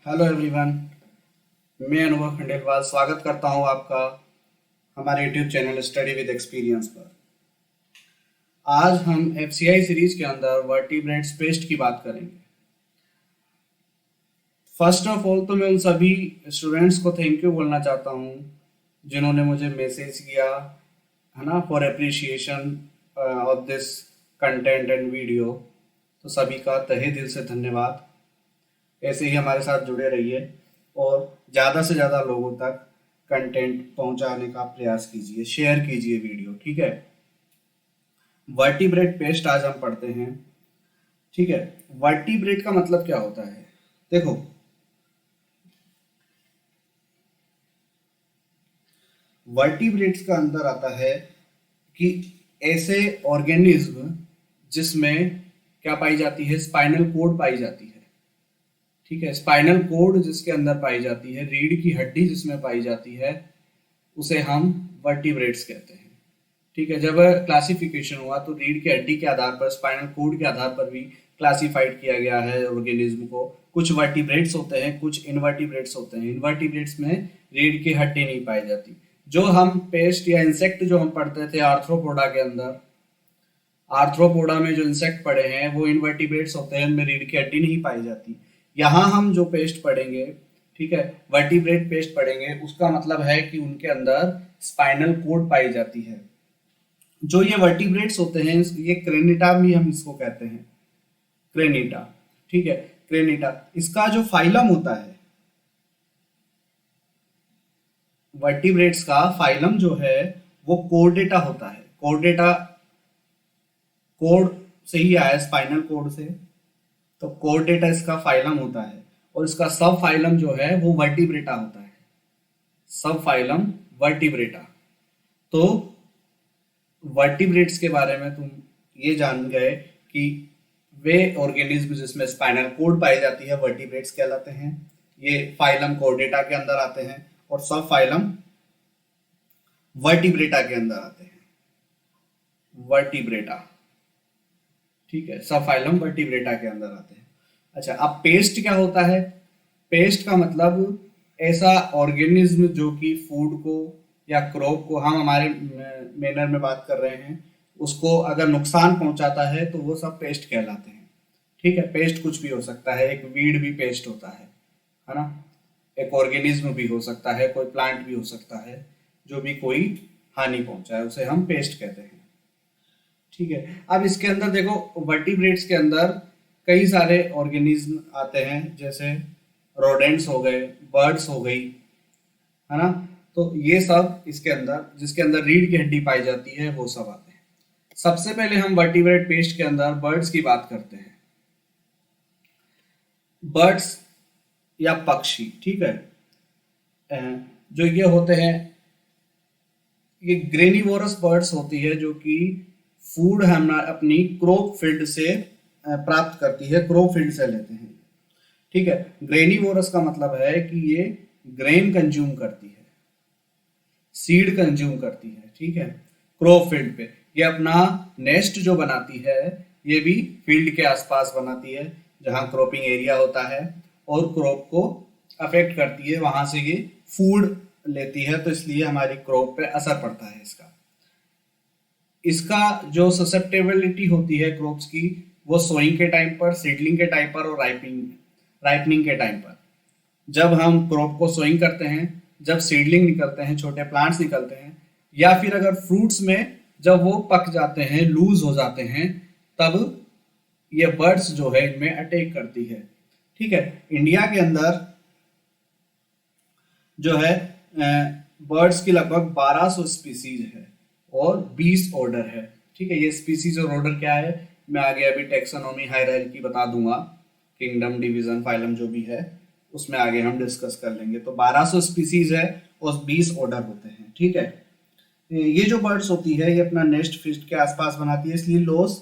Hello everyone. मैं अनुभव खंडेलवाल स्वागत करता हूं आपका हमारे YouTube channel study with experience पर। आज हम एफसीआई सीरीज के अंदर वर्टिब्रेट्स पेस्ट की बात करेंगे। फर्स्ट ऑफ ऑल तो मैं उन सभी स्टूडेंट्स को थैंक यू बोलना चाहता हूं जिन्होंने मुझे मैसेज किया, है ना, for appreciation of this content and video. तो सभी का तहे दिल से धन्यवाद। ऐसे ही हमारे साथ जुड़े रहिए और ज़्यादा से ज़्यादा लोगों तक कंटेंट पहुंचाने का प्रयास कीजिए, शेयर कीजिए वीडियो, ठीक है। वर्टिब्रेट पेस्ट आज हम पढ़ते हैं, ठीक है। वर्टिब्रेट का मतलब क्या होता है? देखो, वर्टिब्रेट्स का अंदर आता है कि ऐसे ऑर्गेनिज्म जिसमें क्या पाई जाती है, स्पाइनल कोड पाई जाती है, ठीक है। स्पाइनल कोड जिसके अंदर पाई जाती है, रीढ़ की हड्डी जिसमें पाई जाती है, उसे हम वर्टिब्रेट्स कहते हैं, ठीक है। जब क्लासिफिकेशन हुआ तो रीढ़ की हड्डी के आधार पर, स्पाइनल कोड के आधार पर भी क्लासिफाइड किया गया है ऑर्गेनिज्म को। कुछ वर्टिब्रेट्स होते हैं, कुछ इनवर्टिब्रेट्स होते हैं। इनवर्टिब्रेट्स में रीढ़ की हड्डी नहीं पाई जाती। जो हम पेस्ट या इंसेक्ट जो हम पढ़ते थे आर्थ्रोपोडा के अंदर, आर्थ्रोपोडा में जो इंसेक्ट पड़े हैं वो इनवर्टिब्रेट्स होते हैं, उनमें रीढ़ की हड्डी नहीं पाई जाती। यहाँ हम जो पेस्ट पढ़ेंगे, ठीक है, वर्टिब्रेट पेस्ट पढ़ेंगे, उसका मतलब है कि उनके अंदर स्पाइनल कोड पाई जाती है। जो ये वर्टिब्रेट्स होते हैं, ये क्रेनिटा भी हम इसको कहते हैं, क्रेनिटा, ठीक है। क्रेनिटा, इसका जो फाइलम होता है, वर्टिब्रेट्स का फाइलम जो है वो कोर्डेटा होता है। कोर्डेटा कोड से ही आया, स्पाइनल कोड से, तो कोर्डेटा इसका फाइलम होता है। और इसका सब फाइलम जो है वो वर्टिब्रेटा होता है, सब फाइलम वर्टिब्रेटा। तो वर्टिब्रेट्स के बारे में तुम ये जान गए कि वे ऑर्गेनिज्म जिसमें स्पाइनल कोड पाई जाती है वर्टिब्रेट्स कहलाते हैं। ये फाइलम कोर्डेटा के अंदर आते हैं और सब फाइलम वर्टिब्रेटा के अंदर आते हैं, वर्टिब्रेटा, ठीक है। सब फाइलम वर्टिब्रेटा के अंदर आते हैं। अच्छा, अब पेस्ट क्या होता है? पेस्ट का मतलब ऐसा ऑर्गेनिज्म जो कि फूड को या क्रॉप को, हम हमारे मैनर में बात कर रहे हैं, उसको अगर नुकसान पहुंचाता है तो वो सब पेस्ट कहलाते हैं, ठीक है। पेस्ट कुछ भी हो सकता है, एक वीड भी पेस्ट होता है ना। एक ऑर्गेनिज्म भी हो सकता है, कोई प्लांट भी हो सकता है, जो भी कोई हानि पहुंचाए उसे हम पेस्ट कहते हैं, ठीक है। अब इसके अंदर देखो, वर्टिब्रेट्स के अंदर कई सारे ऑर्गेनिज्म आते हैं, जैसे रोडेंट्स हो गए, बर्ड्स हो गई, है ना। तो ये सब इसके अंदर, जिसके अंदर रीढ़ की हड्डी पाई जाती है, वो सब आते हैं। सबसे पहले हम वर्टिब्रेट पेस्ट के अंदर बर्ड्स की बात करते हैं। बर्ड्स या पक्षी, ठीक है, जो ये होते हैं, ये ग्रेनिवोरस बर्ड्स होती है जो कि फूड हम अपनी क्रॉप फील्ड से प्राप्त करती है, क्रॉप फील्ड से लेते हैं, ठीक है। ग्रेनिवोरस का मतलब है कि ये ग्रेन कंज्यूम करती है, सीड कंज्यूम करती है, ठीक है, क्रॉप फील्ड पे। ये अपना नेस्ट जो बनाती है, ये भी फील्ड के आसपास बनाती है जहाँ क्रॉपिंग एरिया होता है, और क्रॉप को अफेक्ट करती है, वहां से ये फूड लेती है, तो इसलिए हमारी क्रॉप पे असर पड़ता है इसका। इसका जो ससेप्टेबिलिटी होती है क्रॉप्स की, वो सोइंग के टाइम पर, सीडलिंग के टाइम पर और राइपनिंग के टाइम पर। जब हम क्रॉप को सोइंग करते हैं, जब सीडलिंग निकलते हैं, छोटे प्लांट्स निकलते हैं, या फिर अगर फ्रूट्स में जब वो पक जाते हैं, लूज हो जाते हैं, तब ये बर्ड्स जो है इनमें अटैक करती है, ठीक है। इंडिया के अंदर जो है बर्ड्स की लगभग 1200 स्पीसीज है और 20 ऑर्डर है, ठीक है। ये स्पीसीज और ऑर्डर क्या है, मैं आगे अभी टेक्सोनॉमी हायरार्की बता दूंगा, किंगडम, डिवीजन, फाइलम जो भी है, उसमें आगे हम डिस्कस कर लेंगे। तो 1200 स्पीसीज है और 20 ऑर्डर होते हैं, ठीक है। ये जो बर्ड्स होती है, ये अपना नेस्ट फीस्ट के आसपास बनाती है, इसलिए लॉस,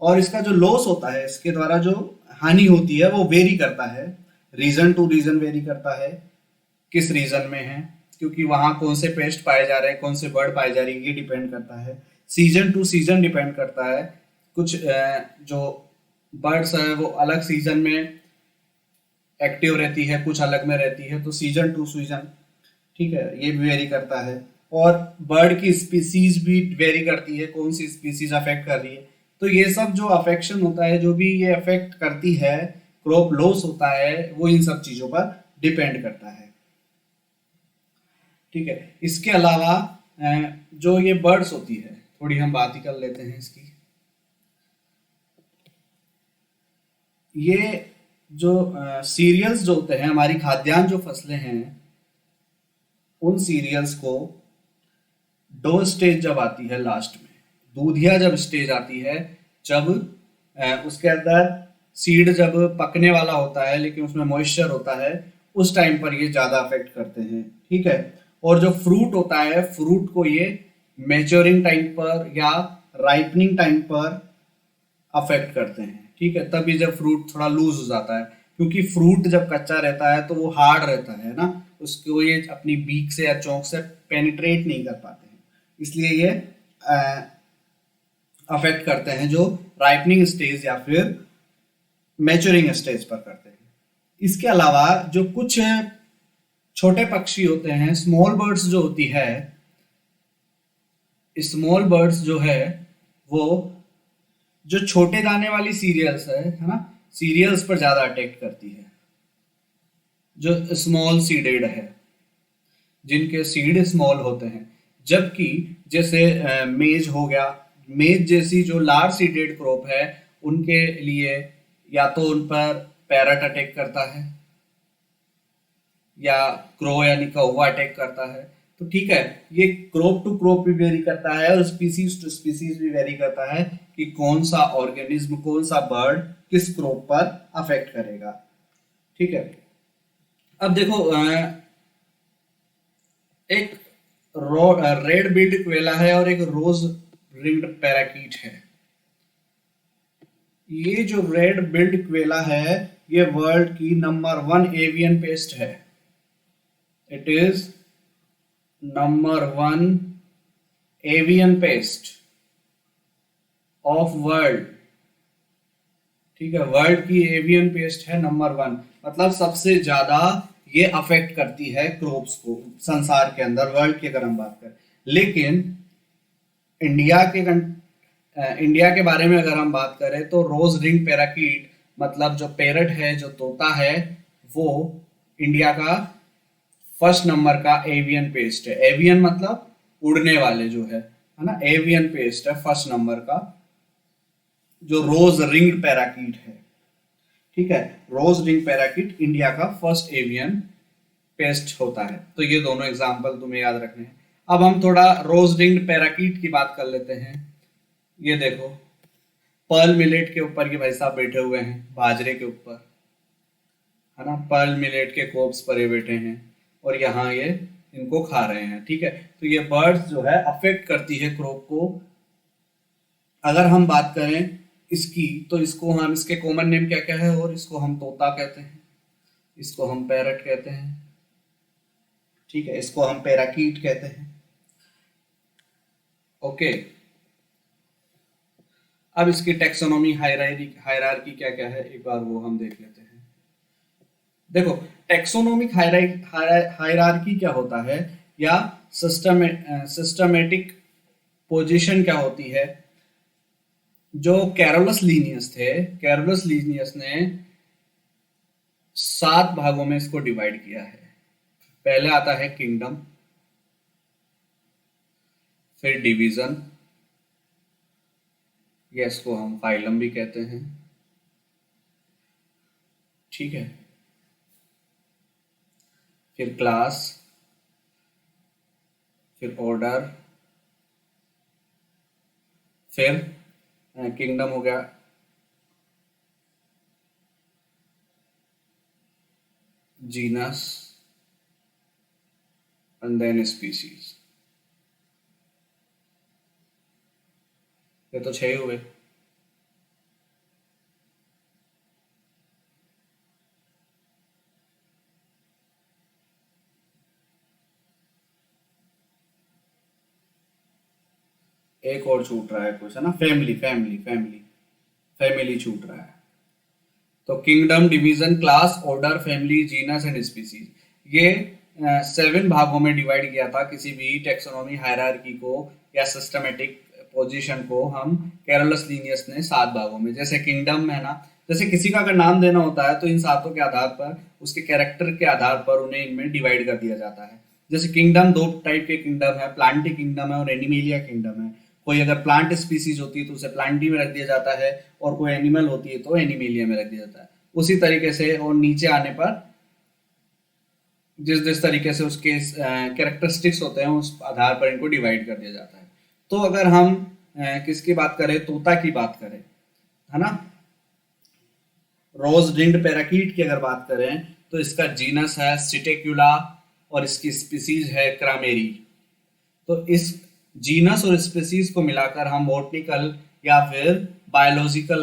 और इसका जो लॉस होता है, इसके द्वारा जो हानि होती है, वो वेरी करता है, रीजन टू रीजन वेरी करता है, किस रीजन में है, क्योंकि वहां कौन से पेस्ट पाए जा रहे हैं, कौन से बर्ड पाए जा रही है, ये डिपेंड करता है। सीजन टू सीजन डिपेंड करता है। कुछ जो बर्ड्स है वो अलग सीजन में एक्टिव रहती है, कुछ अलग में रहती है, तो सीजन टू सीजन, ठीक है, ये भी वेरी करता है। और बर्ड की स्पीसीज भी वेरी करती है, कौन सी स्पीसीज अफेक्ट कर रही है। तो ये सब जो अफेक्शन होता है, जो भी ये अफेक्ट करती है, क्रॉप लॉस होता है, वो इन सब चीजों पर डिपेंड करता है। ठीक है, इसके अलावा जो ये बर्ड्स होती है, थोड़ी हम बात ही कर लेते हैं इसकी। ये जो सीरियल्स जो होते हैं, हमारी खाद्यान्न जो फसलें हैं, उन सीरियल्स को डो स्टेज जब आती है लास्ट में, दूधिया जब स्टेज आती है, जब उसके अंदर सीड जब पकने वाला होता है लेकिन उसमें मॉइस्चर होता है, उस टाइम पर ये ज्यादा अफेक्ट करते हैं। ठीक है, और जो फ्रूट होता है, फ्रूट को ये मेच्योरिंग टाइम पर या राइपनिंग टाइम पर अफेक्ट करते हैं। ठीक है, तभी जब फ्रूट थोड़ा लूज हो जाता है, क्योंकि फ्रूट जब कच्चा रहता है तो वो हार्ड रहता है ना, उसको ये अपनी बीक से या चोंच से पेनिट्रेट नहीं कर पाते हैं, इसलिए ये अफेक्ट करते हैं जो राइपनिंग स्टेज या फिर मैच्योरिंग स्टेज पर करते हैं। इसके अलावा जो कुछ छोटे पक्षी होते हैं, स्मॉल बर्ड्स जो होती है, स्मॉल बर्ड्स जो है वो जो छोटे दाने वाली सीरियल्स है ना, सीरियल्स पर ज्यादा अटैक करती है, जो स्मॉल सीडेड है, जिनके सीड स्मॉल होते हैं। जबकि जैसे मेज हो गया, मेज जैसी जो लार्ज सीडेड क्रॉप है, उनके लिए या तो उन पर पैरट अटैक करता है या क्रो यानी कौवा अटैक करता है। तो ठीक है, ये क्रॉप टू क्रॉप भी वेरी करता है और स्पीसीज टू स्पीसीज भी वेरी करता है कि कौन सा ऑर्गेनिज्म, कौन सा बर्ड किस क्रॉप पर अफेक्ट करेगा। ठीक है, अब देखो एक रेड बिल्ड क्वेला है और एक रोज रिंग्ड पैराकीट है। ये जो रेड बिल्ड क्वेला है, ये वर्ल्ड की नंबर 1 एवियन पेस्ट है। It is number 1 avian paste of world. ठीक है, वर्ल्ड की एवियन पेस्ट है नंबर 1, मतलब सबसे ज्यादा ये अफेक्ट करती है क्रॉप्स को संसार के अंदर, वर्ल्ड की अगर हम बात करें। लेकिन इंडिया के इंडिया के बारे में अगर हम बात करें तो रोज रिंग पैराकीट, मतलब जो पैरट है, जो तोता है, वो इंडिया का फर्स्ट नंबर का एवियन पेस्ट है। एवियन मतलब उड़ने वाले जो है ना, एवियन पेस्ट है फर्स्ट नंबर का, जो रोज रिंग पैराकीट है। ठीक है, रोज रिंग पैराकीट इंडिया का फर्स्ट एवियन पेस्ट होता है। तो ये दोनों एग्जाम्पल तुम्हें याद रखने हैं। अब हम थोड़ा रोज रिंग पैराकीट की बात कर लेते हैं। ये देखो, पर्ल मिलेट के ऊपर ये भाई साहब बैठे हुए हैं, बाजरे के ऊपर, है ना, पर्ल मिलेट के कोब्स पर ये बैठे हैं और यहाँ ये इनको खा रहे हैं। ठीक है, तो ये बर्ड्स जो है अफेक्ट करती है क्रॉप को। अगर हम बात करें इसकी, तो इसको हम, इसके कॉमन नेम क्या क्या है, और इसको हम तोता कहते हैं, इसको हम पैरट कहते हैं, ठीक है, इसको हम पैराकीट कहते हैं। ओके, अब इसकी टेक्सोनॉमी हायरार्की क्या क्या है, एक बार वो हम देख लेते हैं। देखो, टेक्सोनोमिक हायरार्की क्या होता है, या सिस्टमेटिक पोजीशन क्या होती है। जो कैरोलस लीनियस थे, कैरोलस लीनियस ने 7 भागों में इसको डिवाइड किया है। पहले आता है किंगडम, फिर डिवीजन, या इसको हम फाइलम भी कहते हैं। ठीक है, फिर क्लास, फिर ऑर्डर, फिर किंगडम हो गया, जीनस, एंड देन स्पीसीज। ये तो 6 हुए। एक और छूट रहा है कुछ, है ना, फैमिली, फैमिली छूट रहा है। तो kingdom, division, class, order, family, genus and species, ये 7 भागों में डिवाइड किया था किसी भी टेक्सोनॉमी हायरार्की को या सिस्टमेटिक पोजीशन को हम कैरोलस लीनियस ने 7 भागों में। जैसे किंगडम है ना, जैसे किसी का अगर नाम देना होता है तो इन सातों के आधार पर, उसके कैरेक्टर के आधार पर उन्हें इनमें डिवाइड कर दिया जाता है। जैसे किंगडम 2 टाइप के किंगडम है, प्लांटी किंगडम है और एनिमेलिया किंगडम है। कोई अगर प्लांट स्पीसीज होती है तो उसे प्लांटी में रख दिया जाता है, और कोई एनिमल होती है तो एनिमेलिया में रख दिया जाता है। उसी तरीके से और नीचे आने पर जिस जिस तरीके से उसके कैरेक्टरिस्टिक्स होते हैं उस आधार पर इनको डिवाइड कर दिया जाता है। तो अगर हम किसकी बात करें, तोता की बात करें, है ना, रोज रिंग्ड पैराकीट की अगर बात करें तो इसका जीनस है सिटेक्युला और इसकी स्पीसीज है क्रामेरी। तो इस जीनस और स्पीसीज को मिलाकर हम बॉटनिकल या फिर बायोलॉजिकल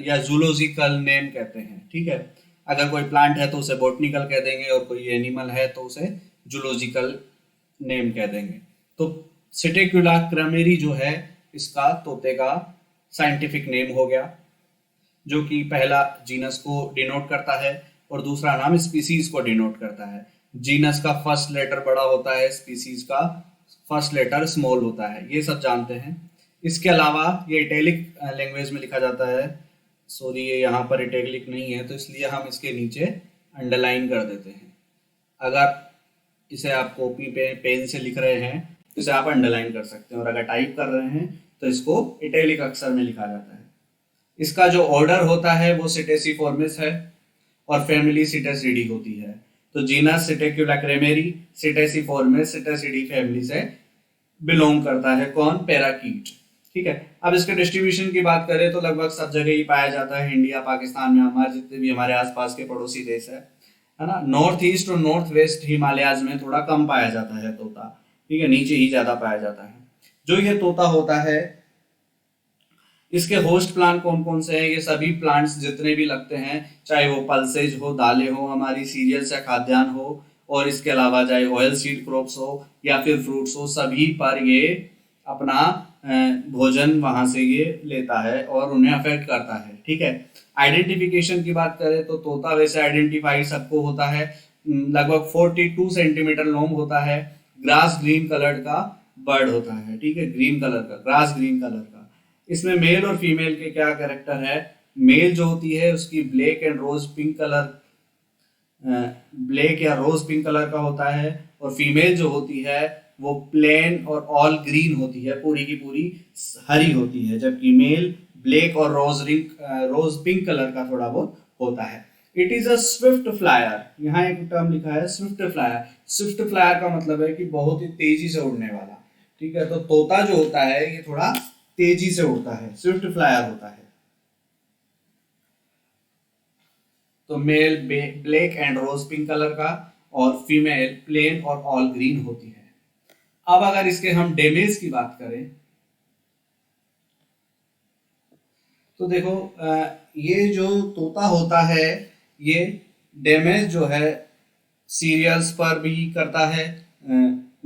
या जूलॉजिकल नेम कहते हैं। ठीक है, अगर कोई प्लांट है तो उसे बॉटनिकल कह देंगे और कोई एनिमल है तो उसे जूलॉजिकल नेम कह देंगे। तो सिटेक्युला क्रामेरी जो है इसका तोते का साइंटिफिक नेम हो गया, जो कि पहला जीनस को डिनोट करता है और दूसरा नाम स्पीसीज को डिनोट करता है। जीनस का फर्स्ट लेटर बड़ा होता है, स्पीसीज का फर्स्ट लेटर स्मॉल होता है, ये सब जानते हैं। इसके अलावा ये इटैलिक लैंग्वेज में लिखा जाता है, सॉरी ये यहाँ पर इटैलिक नहीं है तो इसलिए हम इसके नीचे अंडरलाइन कर देते हैं। अगर इसे आप कॉपी पे पेन से लिख रहे हैं तो इसे आप अंडरलाइन कर सकते हैं, और अगर टाइप कर रहे हैं तो इसको इटैलिक अक्षर में लिखा जाता है। इसका जो ऑर्डर होता है वो सिटेसिफॉर्मिस है और फैमिली सिटेसिडी होती है। तो जीनस सिटेक्युला क्रेमेरी सिटेसिफॉर्मिस सिटेसिडी फैमिली से बिलोंग करता है। कौन? पैराकीट। ठीक है, अब इसके डिस्ट्रीब्यूशन की बात करें तो लगभग सब जगह ही पाया जाता है, इंडिया, पाकिस्तान में, हमारे जितने भी हमारे आसपास के पड़ोसी देश है ना। नॉर्थ ईस्ट और नॉर्थ वेस्ट हिमालयाज में थोड़ा कम पाया जाता है तोता, ठीक है, नीचे ही ज्यादा पाया जाता है। जो ये तोता होता है इसके होस्ट प्लांट कौन कौन से हैं? ये सभी प्लांट्स जितने भी लगते हैं, चाहे वो पल्सेज हो, दालें हो, हमारी सीरियल्स या खाद्यान्न हो, और इसके अलावा चाहे ऑयल सीड क्रॉप्स हो या फिर फ्रूट्स हो, सभी पर ये अपना भोजन वहां से ये लेता है और उन्हें अफेक्ट करता है। ठीक है, आइडेंटिफिकेशन की बात करें तो तोता वैसे आइडेंटिफाई सबको होता है, लगभग 42 सेंटीमीटर लॉन्ग होता है, ग्रास ग्रीन कलर का बर्ड होता है। ठीक है, ग्रीन कलर का, ग्रास ग्रीन कलर का। इसमें मेल और फीमेल के क्या कैरेक्टर है? मेल जो होती है उसकी black and rose pink colour, black या रोज पिंक कलर का होता है, और फीमेल जो होती है वो प्लेन और ऑल ग्रीन होती है, पूरी की पूरी हरी होती है, जबकि मेल ब्लैक और रोज पिंक कलर का थोड़ा बहुत होता है। It is a Swift flyer, यहाँ एक टर्म लिखा है स्विफ्ट फ्लायर। स्विफ्ट फ्लायर का मतलब है कि बहुत ही तेजी से उड़ने वाला। ठीक है, तो तोता जो होता है ये थोड़ा तेजी से उड़ता है, स्विफ्ट फ्लायर होता है। तो male black and rose pink colour का और फीमेल प्लेन और ऑल ग्रीन होती है। अब अगर इसके हम डैमेज की बात करें तो देखो, ये जो तोता होता है ये डैमेज जो है सीरियल्स पर भी करता है,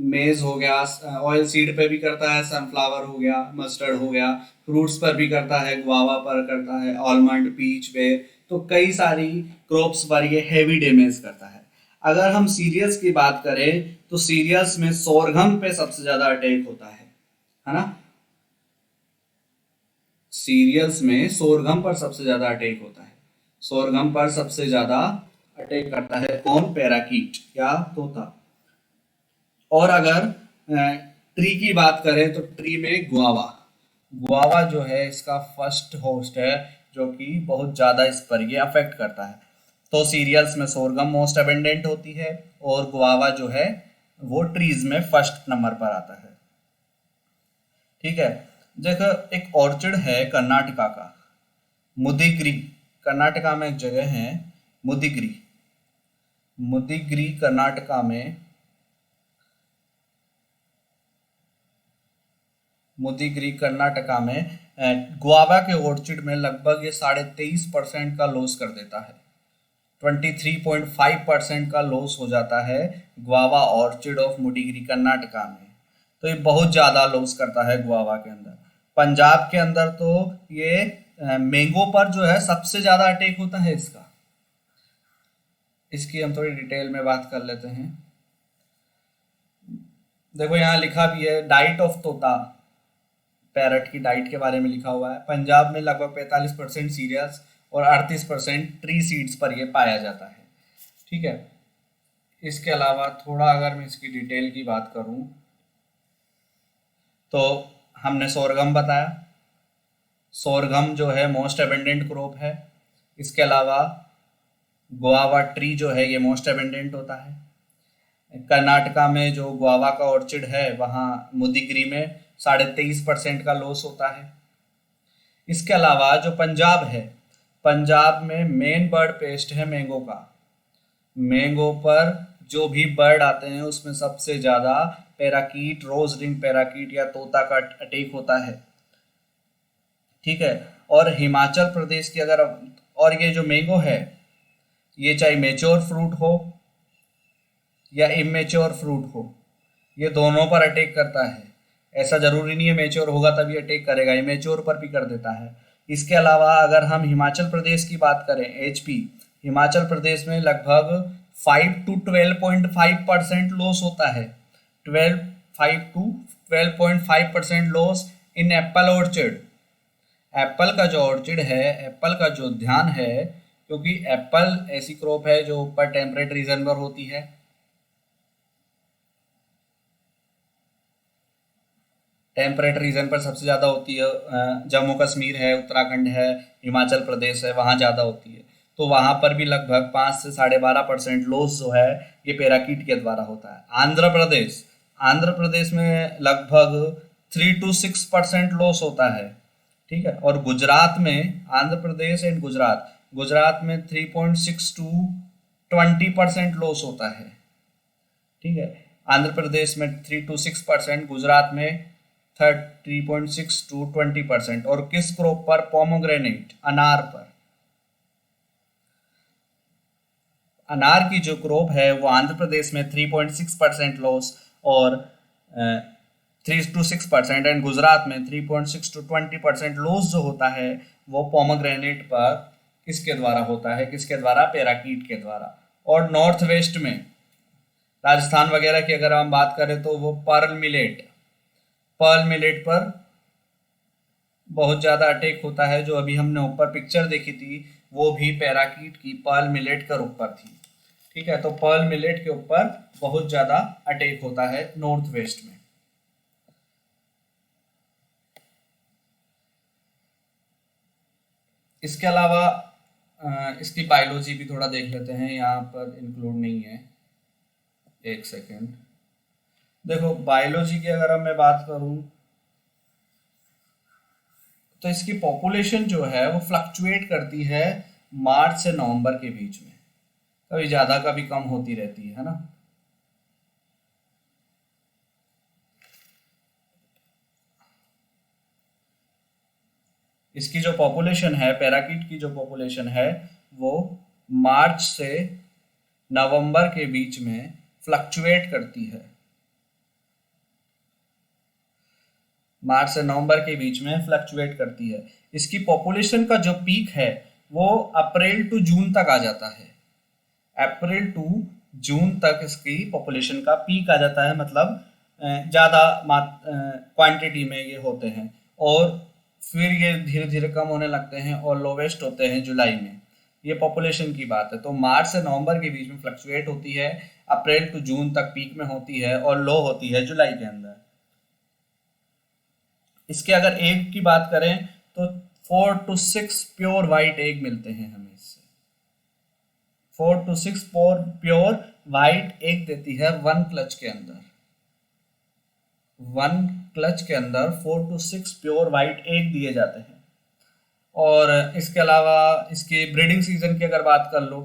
मेज हो गया, ऑयल सीड पे भी करता है, सनफ्लावर हो गया, मस्टर्ड हो गया, फ्रूट्स पर भी करता है, गुआवा पर करता है, आलमंड, पीच पे, तो कई सारी क्रॉप्स पर ये हैवी डैमेज करता है। अगर हम सीरियल्स की बात करें तो सीरियल्स में सोरगम पे सबसे ज्यादा अटैक होता है ना। सीरियल्स में सोरगम पर सबसे ज्यादा अटैक होता है, सोरगम पर सबसे ज्यादा अटैक करता है कौन? पैराकीट या तोता। और अगर ट्री की बात करें तो ट्री में गुआवा, गुआवा जो है इसका फर्स्ट होस्ट है जो कि बहुत ज्यादा इस पर ये अफेक्ट करता है। तो सीरियल्स में सोरगम मोस्ट अबेंडेंट होती है और गुआवा जो है वो ट्रीज में फर्स्ट नंबर पर आता है। ठीक है, देखो एक ऑर्चिड है कर्नाटका का, मुदिग्री, कर्नाटका में एक जगह है मुदिग्री, मुदिग्री कर्नाटका में, मुदिग्री कर्नाटका में गुआवा के ऑर्चिड में लगभग ये 23.5% का लॉस कर देता है, 23.5% का लॉस हो जाता है गुआवा ऑर्चिड ऑफ मुदिग्री कर्नाटका में। तो ये बहुत ज्यादा लॉस करता है गुआवा के अंदर। पंजाब के अंदर तो ये मैंगो पर जो है सबसे ज्यादा अटैक होता है इसका। इसकी हम थोड़ी डिटेल में बात कर लेते हैं। देखो यहाँ लिखा भी है डाइट ऑफ तोता, पैरट की डाइट के बारे में लिखा हुआ है। पंजाब में लगभग 45% सीरियल्स और 38% ट्री सीड्स पर यह पाया जाता है। ठीक है, इसके अलावा थोड़ा अगर मैं इसकी डिटेल की बात करूं तो हमने सोरगम बताया, सोरगम जो है मोस्ट एबेंडेंट क्रॉप है। इसके अलावा गुआवा ट्री जो है ये मोस्ट एबेंडेंट होता है। कर्नाटका में जो गुआवा का ऑर्चिड है वहाँ मुदिगिरी में 23.5% का लॉस होता है। इसके अलावा जो पंजाब है, पंजाब में मेन बर्ड पेस्ट है मैंगो का। मैंगो पर जो भी बर्ड आते हैं उसमें सबसे ज़्यादा पैराकीट, रोज रिंग पैराकीट या तोता का अटैक होता है। ठीक है, और हिमाचल प्रदेश की अगर, और ये जो मैंगो है ये चाहे मेच्योर फ्रूट हो या इमेच्योर फ्रूट हो, ये दोनों पर अटैक करता है। ऐसा जरूरी नहीं है मेच्योर होगा तभी अटैक करेगा, इमेच्योर पर भी कर देता है। इसके अलावा अगर हम हिमाचल प्रदेश की बात करें, एचपी, हिमाचल प्रदेश में लगभग 5 to 12.5% लॉस होता है। 5 to 12.5% loss in Apple orchid. Apple का जो ऑर्चिड है, एप्पल का जो ध्यान है, क्योंकि एप्पल ऐसी क्रॉप है जो ऊपर टेम्परेट रीजन पर होती है। टेम्परेट रीजन पर सबसे ज़्यादा होती है, जम्मू कश्मीर है, उत्तराखंड है, हिमाचल प्रदेश है, वहाँ ज़्यादा होती है। तो वहाँ पर भी लगभग 5 से 12.5% लॉस जो है ये पैराकीट के द्वारा होता है। आंध्र प्रदेश में लगभग 3 to 6% लॉस होता है। ठीक है, और गुजरात में, आंध्र प्रदेश एंड गुजरात में 3.6 to 20% लॉस होता है। ठीक है, आंध्र प्रदेश में 3 to 6%, गुजरात में 3.6 to 20%। और किस क्रॉप पर? पोमोग्रेनेट, अनार पर। अनार की जो क्रॉप है वो आंध्र प्रदेश में 3.6% लॉस और 3 to 6%, एंड गुजरात में 3.6 to 20% लॉस जो होता है वो पोमोग्रेनेट पर किसके द्वारा होता है? किसके द्वारा? पैराकीट के द्वारा। और नॉर्थ वेस्ट में, राजस्थान वगैरह की अगर हम बात करें तो वो पर्ल मिलेट पर बहुत ज़्यादा अटैक होता है। जो अभी हमने ऊपर पिक्चर देखी थी वो भी पैराकीट की पर्ल मिलेट के ऊपर थी। ठीक है, तो पर्ल मिलेट के ऊपर बहुत ज़्यादा अटैक होता है नॉर्थ वेस्ट में। इसके अलावा इसकी बायोलॉजी भी थोड़ा देख लेते हैं, यहाँ पर इंक्लूड नहीं है। एक सेकेंड, देखो बायोलॉजी की अगर मैं बात करूं तो इसकी पॉपुलेशन जो है वो फ्लक्चुएट करती है मार्च से नवंबर के बीच में, कभी ज़्यादा कभी कम होती रहती है ना। इसकी जो पॉपुलेशन है, पैराकीट की जो पॉपुलेशन है वो मार्च से नवंबर के बीच में फ्लक्चुएट करती है। मार्च से नवंबर के बीच में फ्लक्चुएट करती है। इसकी पॉपुलेशन का जो पीक है वो अप्रैल टू जून तक आ जाता है। अप्रैल टू जून तक इसकी पॉपुलेशन का पीक आ जाता है, मतलब ज़्यादा क्वांटिटी में ये होते हैं, और फिर ये धीरे धीरे कम होने लगते हैं और लोवेस्ट होते हैं जुलाई में। ये पॉपुलेशन की बात है। तो मार्च से नवंबर के बीच में फ्लक्चुएट होती है, अप्रैल टू जून तक पीक में होती है और लो होती है जुलाई के अंदर। इसके अगर एग की बात करें तो 4 to 6 प्योर वाइट एग मिलते हैं हमें इससे। 4 to 6 प्योर वाइट एग देती है वन क्लच के अंदर। 4 to 6 प्योर वाइट एग दिए जाते हैं। और इसके अलावा इसकी ब्रीडिंग सीजन की अगर बात कर लो,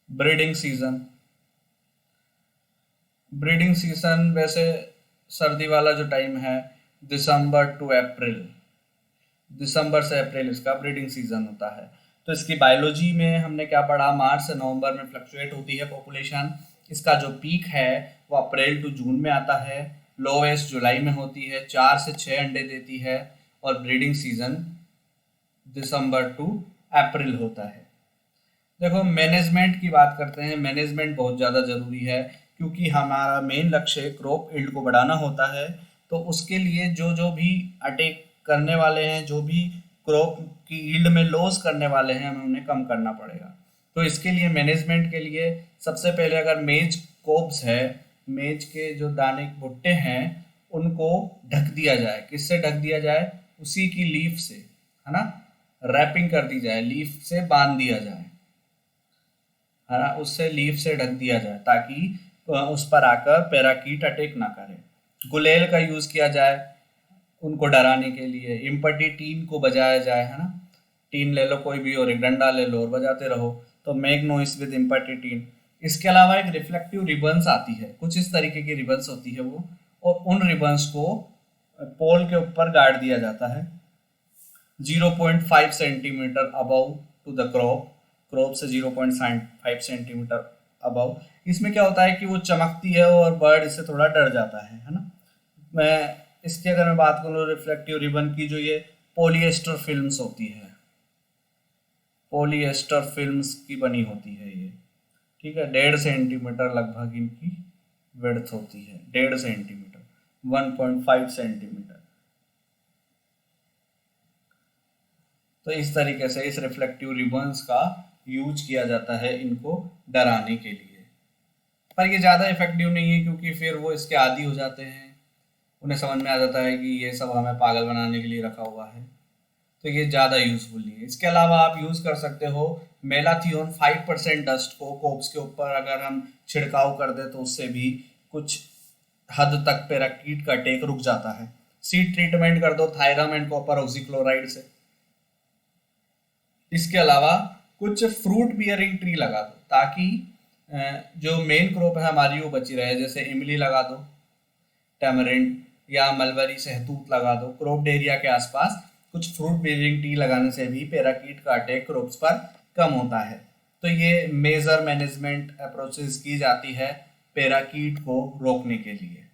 ब्रीडिंग सीजन वैसे सर्दी वाला जो टाइम है दिसंबर से अप्रैल इसका ब्रीडिंग सीजन होता है। तो इसकी बायोलॉजी में हमने क्या पढ़ा? मार्च से नवंबर में फ्लक्चुएट होती है पॉपुलेशन। इसका जो पीक है वो अप्रैल टू जून में आता है, लोवेस्ट जुलाई में होती है, 4 से 6 अंडे देती है, और ब्रीडिंग सीजन दिसंबर टू अप्रैल होता है। देखो मैनेजमेंट की बात करते हैं। मैनेजमेंट बहुत ज़्यादा ज़रूरी है क्योंकि हमारा मेन लक्ष्य क्रॉप यील्ड को बढ़ाना होता है। तो उसके लिए जो जो भी अटैक करने वाले हैं, जो भी क्रॉप की यील्ड में लॉस करने वाले हैं, हमें उन्हें कम करना पड़ेगा। तो इसके लिए मैनेजमेंट के लिए सबसे पहले अगर मेज कोब्स है, मेज के जो दाने भुट्टे हैं, उनको ढक दिया जाए। किससे ढक दिया जाए? उसी की लीफ से, है ना, रैपिंग कर दी जाए, लीफ से बांध दिया जाए, है ना, उससे लीफ से ढक दिया जाए ताकि उस पर आकर पैराकीट अटैक ना करे। गुलेल का यूज किया जाए उनको डराने के लिए। इम्पटी टीन को बजाया जाए, है ना, टीन ले लो कोई भी और एक डंडा ले लो और बजाते रहो। तो make noise with empty tin. इसके अलावा एक रिफ्लेक्टिव रिबन्स आती है, कुछ इस तरीके की रिबन्स होती है वो, और उन रिबन्स को पोल के ऊपर गाड़ दिया जाता है 0.5 centimetre above to the crop. Crop से 0.5 सेंटीमीटर अबव। इसमें क्या होता है कि वो चमकती है और बर्ड इससे थोड़ा डर जाता है ना। मैं इसकी अगर मैं बात करूँ रिफ्लेक्टिव रिबन की, जो ये पॉलिएस्टर फिल्म्स होती है, पॉलिएस्टर फिल्म्स की बनी होती है ये, ठीक है। 1.5 सेंटीमीटर लगभग इनकी विड्थ होती है, 1.5 सेंटीमीटर, 1.5 सेंटीमीटर। तो इस तरीके से इस रिफ्लेक्टिव रिबन्स का यूज किया जाता है इनको डराने के लिए। पर ये ज़्यादा इफेक्टिव नहीं है क्योंकि फिर वो इसके आदी हो जाते हैं, उन्हें समझ में आ जाता है कि ये सब हमें पागल बनाने के लिए रखा हुआ है। तो ये ज़्यादा यूजफुल नहीं है। इसके अलावा आप यूज़ कर सकते हो मेलाथियोन 5% डस्ट को कोब्स के ऊपर अगर हम छिड़काव कर दे तो उससे भी कुछ हद तक पैराकीट का अटैक रुक जाता है। सीड ट्रीटमेंट कर दो थायरम एंड कॉपर ऑक्सीक्लोराइड से। इसके अलावा कुछ फ्रूट बियरिंग ट्री लगा दो ताकि जो मेन क्रॉप है हमारी वो बची रहे। जैसे इमली लगा दो, टैमरिंड या मलबरी सहतूत लगा दो। क्रॉप एरिया के आसपास कुछ फ्रूट बियरिंग ट्री लगाने से भी पैराकीट का अटैक क्रॉप्स पर कम होता है। तो ये मेजर मैनेजमेंट अप्रोचेस की जाती है पैराकीट को रोकने के लिए।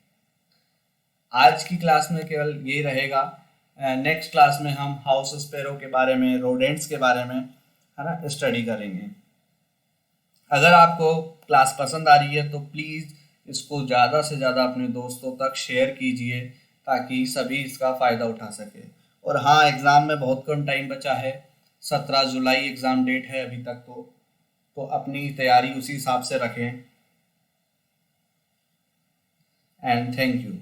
आज की क्लास में केवल ये रहेगा। नेक्स्ट क्लास में हम हाउस स्पैरो के बारे में, रोडेंट्स के बारे में, है ना, स्टडी करेंगे। अगर आपको क्लास पसंद आ रही है तो प्लीज़ इसको ज़्यादा से ज़्यादा अपने दोस्तों तक शेयर कीजिए ताकि सभी इसका फ़ायदा उठा सके। और हाँ, एग्ज़ाम में बहुत कम टाइम बचा है, 17 जुलाई एग्ज़ाम डेट है अभी तक। तो अपनी तैयारी उसी हिसाब से रखें। And thank you.